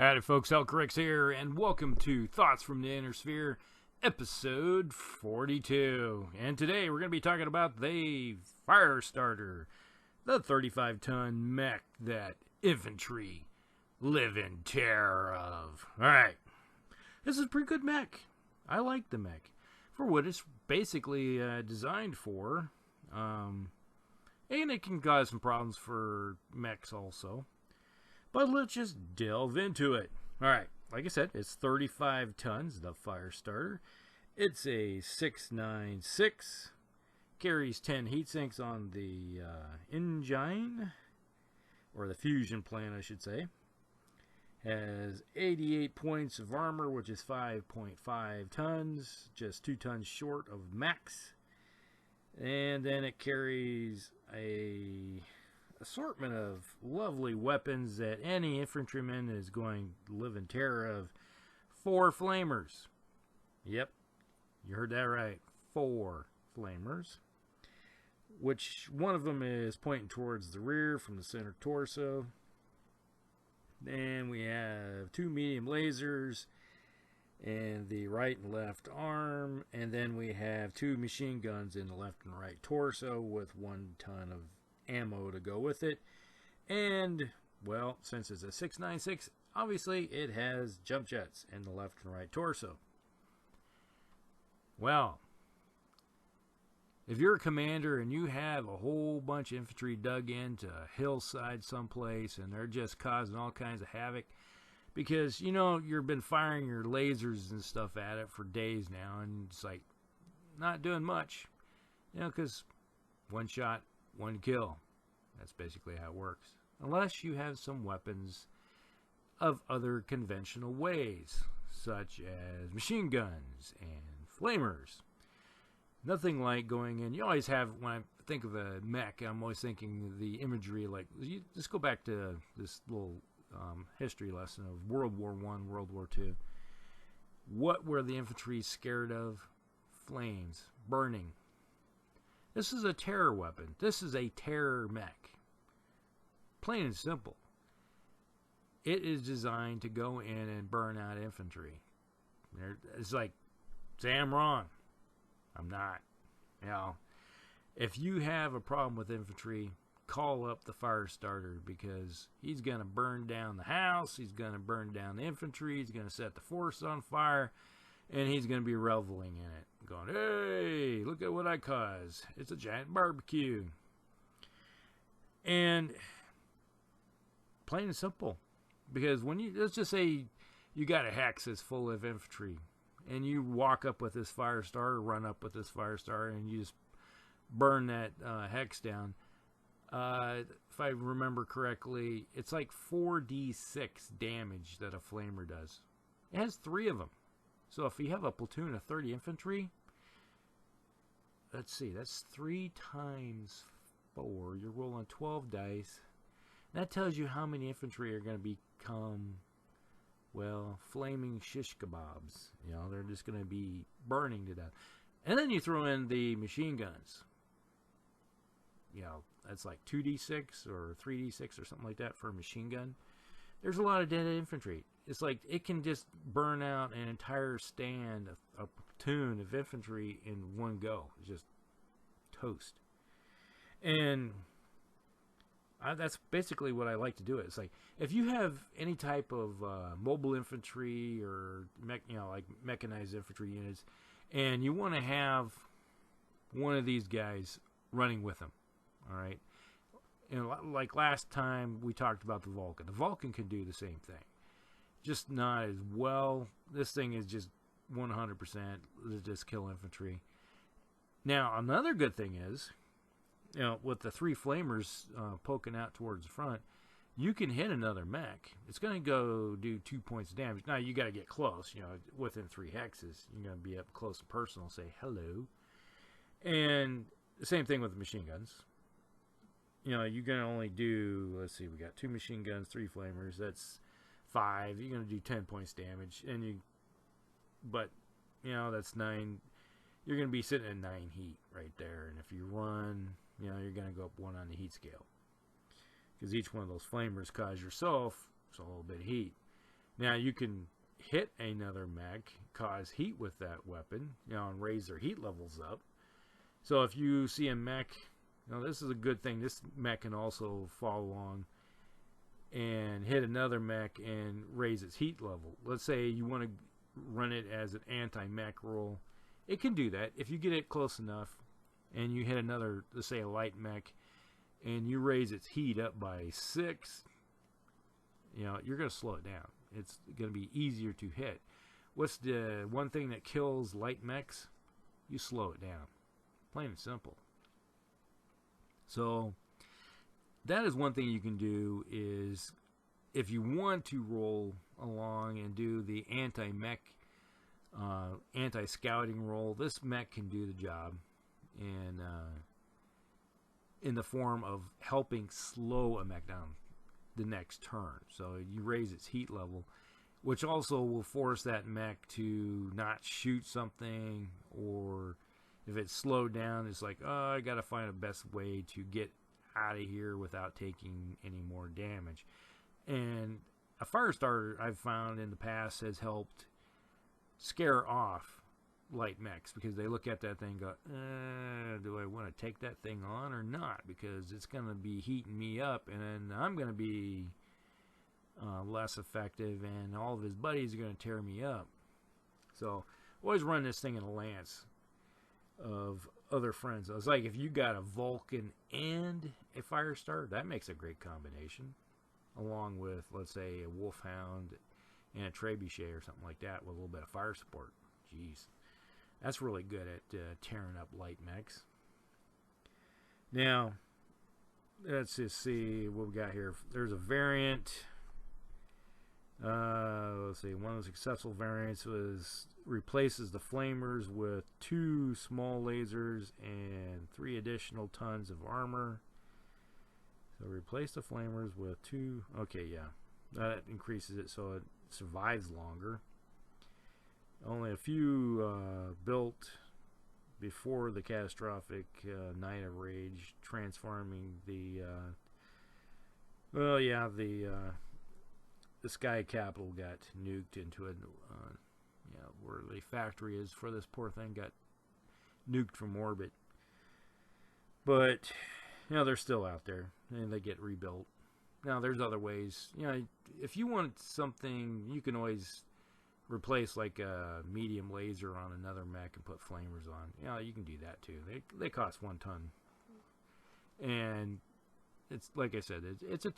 Howdy folks, Elcrix here, and welcome to Thoughts from the Inner Sphere, episode 42. And today we're going to be talking about the Firestarter, the 35-ton mech that infantry live in terror of. Alright, this is a pretty good mech. I like the mech for what it's basically designed for. And it can cause some problems for mechs also. But let's just delve into it. Alright, like I said, it's 35 tons, the Firestarter. It's a 696. Carries 10 heat sinks on the engine, or the fusion plant, I should say. Has 88 points of armor, which is 5.5 tons, just 2 tons short of max. And then it carries a assortment of lovely weapons that any infantryman is going to live in terror of. 4 flamers. Yep, you heard that right. 4 flamers. Which one of them is pointing towards the rear from the center torso. Then we have 2 medium lasers in the right and left arm. And then we have 2 machine guns in the left and right torso with 1 ton of ammo to go with it. And well, since it's a 696, obviously it has jump jets in the left and right torso. Well, if you're a commander and you have a whole bunch of infantry dug into a hillside someplace and they're just causing all kinds of havoc because, you know, you've been firing your lasers and stuff at it for days now and it's like not doing much, you know, because 1 shot, 1 kill. That's basically how it works. Unless you have some weapons of other conventional ways, such as machine guns and flamers. Nothing like going in. You always have, when I think of a mech, I'm always thinking the imagery, like, you just go back to this little history lesson of World War I, World War II. What were the infantry scared of? Flames, burning. This is a terror weapon. This is a terror mech. Plain and simple. It is designed to go in and burn out infantry. It's like, say I'm wrong. I'm not. You know, if you have a problem with infantry, call up the Firestarter because he's going to burn down the house. He's going to burn down the infantry. He's going to set the force on fire. And he's going to be reveling in it. Going, hey, look at what I caused. It's a giant barbecue. And plain and simple. Because when you, let's just say you got a hex that's full of infantry. And you walk up with this Firestarter, run up with this Firestarter, and you just burn that hex down. If I remember correctly, it's like 4d6 damage that a flamer does. It has 3 of them. So if you have a platoon of 30 infantry, let's see, that's 3 times 4. You're rolling 12 dice. That tells you how many infantry are going to become, well, flaming shish kebabs. You know, they're just going to be burning to death. And then you throw in the machine guns. You know, that's like 2d6 or 3d6 or something like that for a machine gun. There's a lot of dead infantry. It's like it can just burn out an entire stand, a platoon of infantry in one go. It's just toast. And that's basically what I like to do. It's like if you have any type of mobile infantry or like mechanized infantry units, and you want to have one of these guys running with them, all right. And like last time we talked about the Vulcan. The Vulcan can do the same thing. Just not as well. This thing is just 100% just kill infantry. Now, another good thing is, you know, with the 3 flamers poking out towards the front, you can hit another mech. It's going to go do 2 points of damage. Now, you got to get close. You know, within 3 hexes, you're going to be up close and personal, say hello. And the same thing with the machine guns. You know, you're going to only do, let's see, we got 2 machine guns, 3 flamers. That's 5. You're going to do 10 points damage. But, you know, that's 9. You're going to be sitting at 9 heat right there. And if you run, you know, you're going to go up 1 on the heat scale. Because each one of those flamers cause yourself a little bit of heat. Now you can hit another mech, cause heat with that weapon, you know, and raise their heat levels up. So if you see a mech, you know, this is a good thing. This mech can also follow along and hit another mech and raise its heat level. Let's say you want to run it as an anti-mech roll. It can do that if you get it close enough and you hit another, let's say a light mech, and you raise its heat up by 6, you know, you're going to slow it down. It's going to be easier to hit. What's the one thing that kills light mechs? You slow it down. Plain and simple. So that is one thing you can do, is if you want to roll along and do the anti-mech, anti-scouting roll, this mech can do the job, and in the form of helping slow a mech down the next turn. So you raise its heat level, which also will force that mech to not shoot something, or if it's slowed down, it's like, oh, I gotta find a best way to get out of here without taking any more damage. And a Firestarter, I've found in the past, has helped scare off light mechs, because they look at that thing and go, do I want to take that thing on or not? Because it's going to be heating me up, and then I'm going to be less effective, and all of his buddies are going to tear me up. So always run this thing in a lance of other friends. So it's like if you got a Vulcan and a Firestarter, that makes a great combination, along with, let's say, a Wolfhound and a Trebuchet or something like that with a little bit of fire support. Jeez, that's really good at tearing up light mechs. Now, let's just see what we got here. There's a variant. Let's see. One of the successful variants replaces the flamers with 2 small lasers and 3 additional tons of armor. So replace the flamers with 2. Okay, yeah, that increases it so it survives longer. Only a few built before the catastrophic Night of Rage, transforming the the Sky Capital got nuked into a where the factory is for this poor thing got nuked from orbit. But you know, they're still out there and they get rebuilt. Now there's other ways. You know, if you want something, you can always replace like a medium laser on another mech and put flamers on. You know, you can do that too. They cost 1 ton, and it's like I said, it's a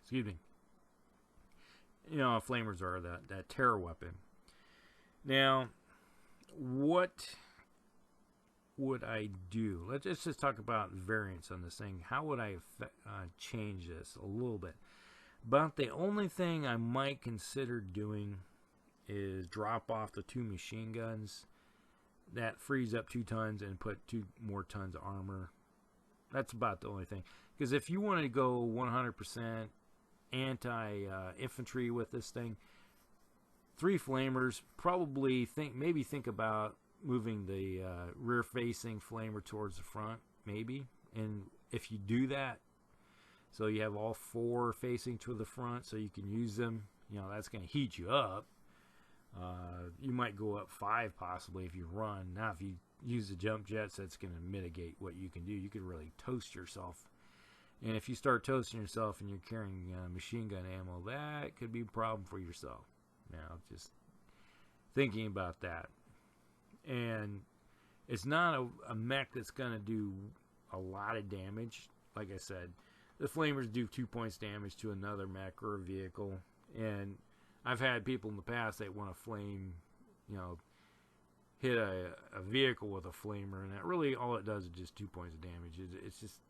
excuse me. You know, flamers are that terror weapon. Now, what would I do? Let's just talk about variants on this thing. How would I change this a little bit? But the only thing I might consider doing is drop off the 2 machine guns. That frees up 2 tons and put 2 more tons of armor. That's about the only thing. Because if you want to go 100% anti-infantry with this thing, 3 flamers, probably think about moving the rear-facing flamer towards the front, maybe. And if you do that, so you have all 4 facing to the front, so you can use them. You know, that's going to heat you up. You might go up 5 possibly if you run. Now, if you use the jump jets, that's going to mitigate what you can do. You could really toast yourself. And if you start toasting yourself and you're carrying machine gun ammo, that could be a problem for yourself. Now, just thinking about that. And it's not a mech that's going to do a lot of damage. Like I said, the flamers do 2 points damage to another mech or a vehicle. And I've had people in the past that want to flame, you know, hit a vehicle with a flamer, and that really all it does is just 2 points of damage. It's just,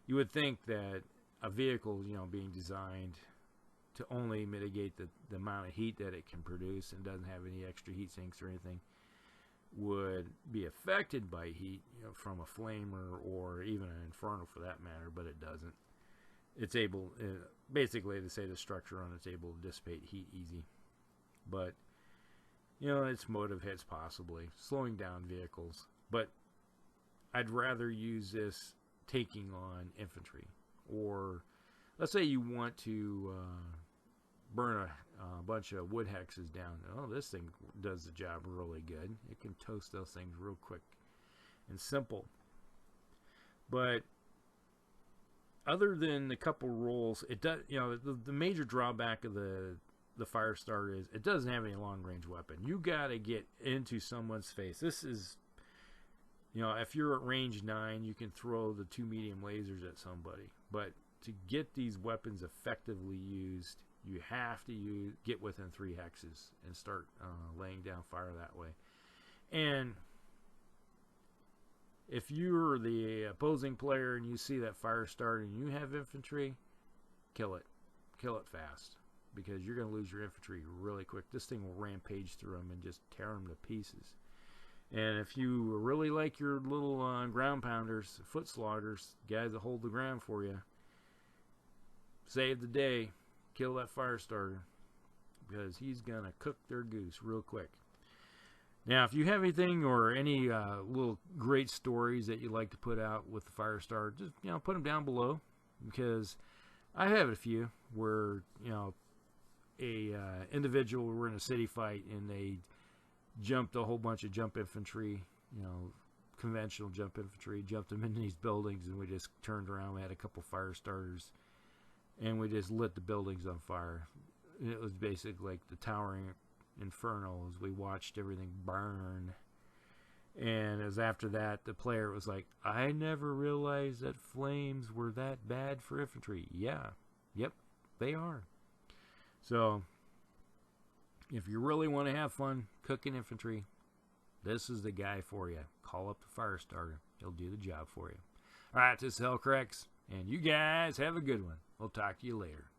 you would think that a vehicle, you know, being designed to only mitigate the amount of heat that it can produce and doesn't have any extra heat sinks or anything, would be affected by heat, you know, from a flamer or even an inferno for that matter, but it doesn't. It's able, basically, to say the structure on it's able to dissipate heat easy. But, you know, its motive hits possibly, slowing down vehicles. But I'd rather use this taking on infantry, or let's say you want to burn a bunch of wood hexes down. Oh, this thing does the job really good. It can toast those things real quick and simple. But other than a couple rolls, it does. You know, the major drawback of the Firestarter is it doesn't have any long range weapon. You got to get into someone's face. This is, you know, if you're at range 9, you can throw the 2 medium lasers at somebody. But to get these weapons effectively used, you have to get within 3 hexes and start laying down fire that way. And if you're the opposing player and you see that Firestarter and you have infantry, kill it. Kill it fast, because you're going to lose your infantry really quick. This thing will rampage through them and just tear them to pieces. And if you really like your little ground pounders, foot sloggers, guys that hold the ground for you, save the day. Kill that Firestarter, because he's going to cook their goose real quick. Now, if you have anything or any little great stories that you'd like to put out with the Firestarter, just, you know, put them down below, because I have a few where, you know, a individual were in a city fight and they jumped a whole bunch of jump infantry, you know, conventional jump infantry, jumped them into these buildings, and we just turned around. We had a couple Firestarters, and we just lit the buildings on fire. It was basically like the towering inferno as we watched everything burn. And as after that, the player was like, I never realized that flames were that bad for infantry. Yeah, yep, they are. So, if you really want to have fun cooking infantry, this is the guy for you. Call up the Firestarter. He'll do the job for you. Alright, this is Hellcrex, and you guys have a good one. We'll talk to you later.